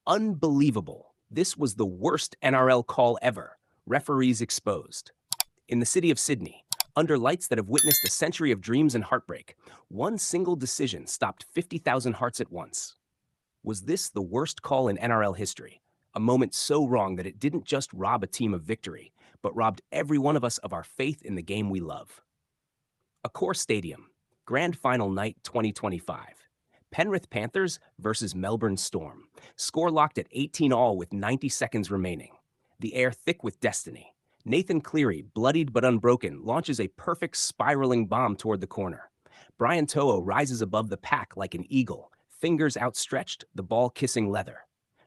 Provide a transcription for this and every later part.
Unbelievable. This was the worst NRL call ever. Referees exposed. In the city of Sydney, under lights that have witnessed a century of dreams and heartbreak, one single decision stopped 50,000 hearts at once. Was this the worst call in NRL history? A moment so wrong that it didn't just rob a team of victory, but robbed every one of us of our faith in the game we love. Accor Stadium, Grand Final Night 2025. Penrith Panthers versus Melbourne Storm. Score locked at 18-all with 90 seconds remaining. The air thick with destiny. Nathan Cleary, bloodied but unbroken, launches a perfect spiraling bomb toward the corner. Brian To'o rises above the pack like an eagle, fingers outstretched, the ball kissing leather.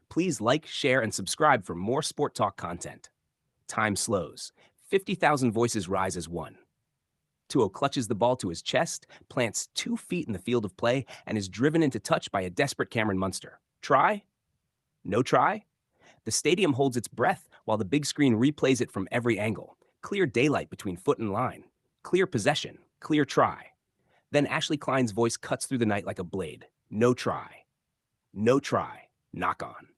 Please like, share, and subscribe for more Sport Talk content. Time slows. 50,000 voices rise as one. To'o clutches the ball to his chest, plants 2 feet in the field of play, and is driven into touch by a desperate Cameron Munster. Try? No try? The stadium holds its breath while the big screen replays it from every angle. Clear daylight between foot and line. Clear possession. Clear try. Then Ashley Klein's voice cuts through the night like a blade. No try. No try. Knock on.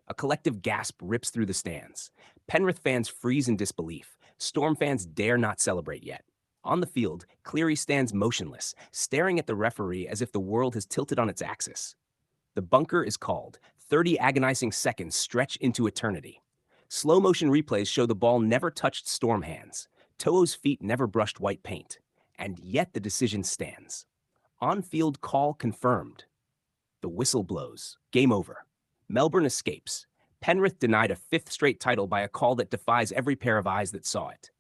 A collective gasp rips through the stands. Penrith fans freeze in disbelief. Storm fans dare not celebrate yet. On the field, Cleary stands motionless, staring at the referee as if the world has tilted on its axis. The bunker is called. 30 agonizing seconds stretch into eternity. Slow-motion replays show the ball never touched Storm hands. To'o's feet never brushed white paint. And yet the decision stands. On-field call confirmed. The whistle blows. Game over. Melbourne escapes. Penrith denied a 5th straight title by a call that defies every pair of eyes that saw it.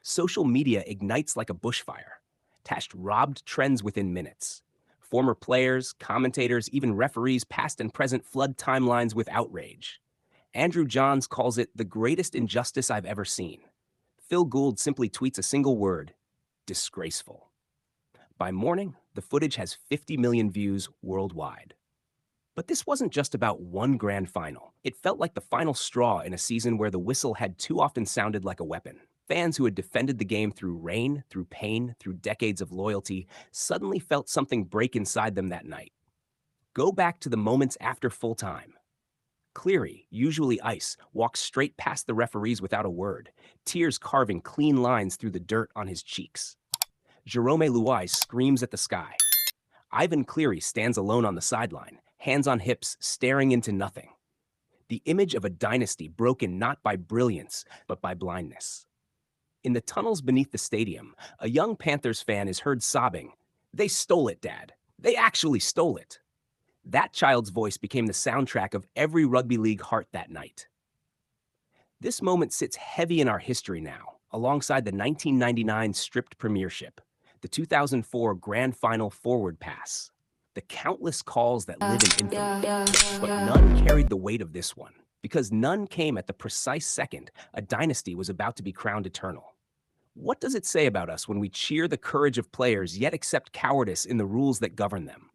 Social media ignites like a bushfire. Tashed robbed trends within minutes. Former players, commentators, even referees past and present flood timelines with outrage. Andrew Johns calls it the greatest injustice I've ever seen. Phil Gould simply tweets a single word: disgraceful. By morning, the footage has 50 million views worldwide. But this wasn't just about one grand final. It felt like the final straw in a season where the whistle had too often sounded like a weapon. Fans who had defended the game through rain, through pain, through decades of loyalty, suddenly felt something break inside them that night. Go back to the moments after full time. Cleary, usually ice, walks straight past the referees without a word, tears carving clean lines through the dirt on his cheeks. Jarome Luai screams at the sky. Ivan Cleary stands alone on the sideline, hands on hips, staring into nothing. The image of a dynasty broken not by brilliance, but by blindness. In the tunnels beneath the stadium, a young Panthers fan is heard sobbing, "They stole it, Dad. They actually stole it." That child's voice became the soundtrack of every rugby league heart that night. This moment sits heavy in our history now, alongside the 1999 stripped premiership, the 2004 grand final forward pass, the countless calls that live in infamy. But none carried the weight of this one, because none came at the precise second a dynasty was about to be crowned eternal. What does it say about us when we cheer the courage of players yet accept cowardice in the rules that govern them?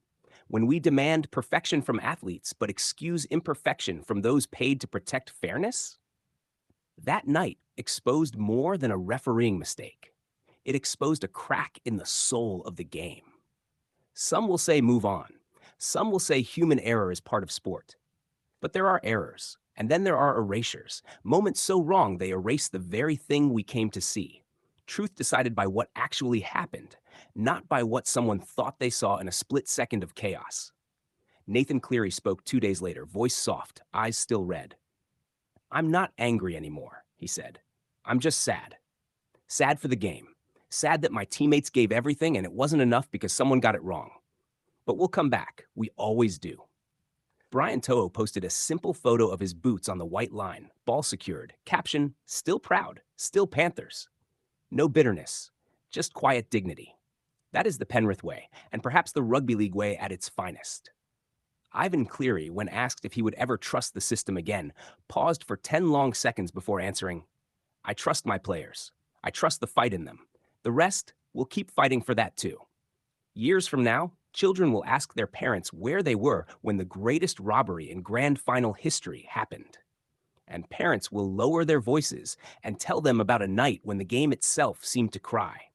When we demand perfection from athletes but excuse imperfection from those paid to protect fairness? That night exposed more than a refereeing mistake. It exposed a crack in the soul of the game. Some will say move on. Some will say human error is part of sport. But there are errors, and then there are erasures, moments so wrong they erase the very thing we came to see. Truth decided by what actually happened, not by what someone thought they saw in a split second of chaos. Nathan Cleary spoke 2 days later, voice soft, eyes still red. "I'm not angry anymore," he said. "I'm just sad. Sad for the game. Sad that my teammates gave everything and it wasn't enough because someone got it wrong. But we'll come back. We always do." Brian To'o posted a simple photo of his boots on the white line, ball secured, caption, "Still proud, still Panthers." No bitterness, just quiet dignity. That is the Penrith way, and perhaps the rugby league way at its finest. Ivan Cleary, when asked if he would ever trust the system again, paused for 10 long seconds before answering, "I trust my players. I trust the fight in them. The rest, we'll keep fighting for that too." Years from now, children will ask their parents where they were when the greatest robbery in grand final history happened. And parents will lower their voices and tell them about a night when the game itself seemed to cry.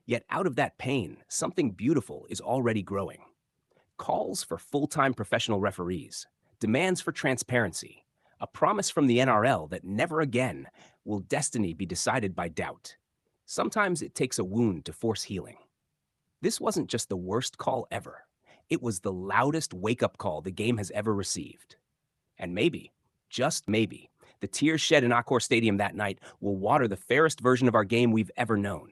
Yet out of that pain, something beautiful is already growing. Calls for full-time professional referees, demands for transparency, a promise from the NRL that never again will destiny be decided by doubt. Sometimes it takes a wound to force healing. This wasn't just the worst call ever. It was the loudest wake-up call the game has ever received. And maybe, just maybe, the tears shed in Accor Stadium that night will water the fairest version of our game we've ever known.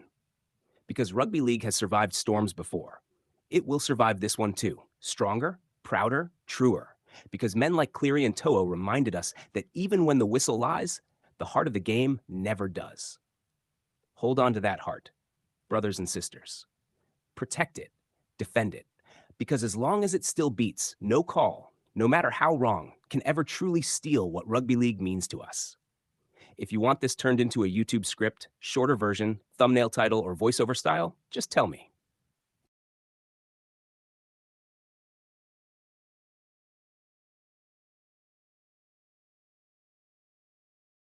Because rugby league has survived storms before. It will survive this one too, stronger, prouder, truer. Because men like Cleary and To'o reminded us that even when the whistle lies, the heart of the game never does. Hold on to that heart, brothers and sisters. Protect it, defend it, because as long as it still beats, no call, no matter how wrong, can ever truly steal what rugby league means to us. If you want this turned into a YouTube script, shorter version, thumbnail title, or voiceover style, just tell me.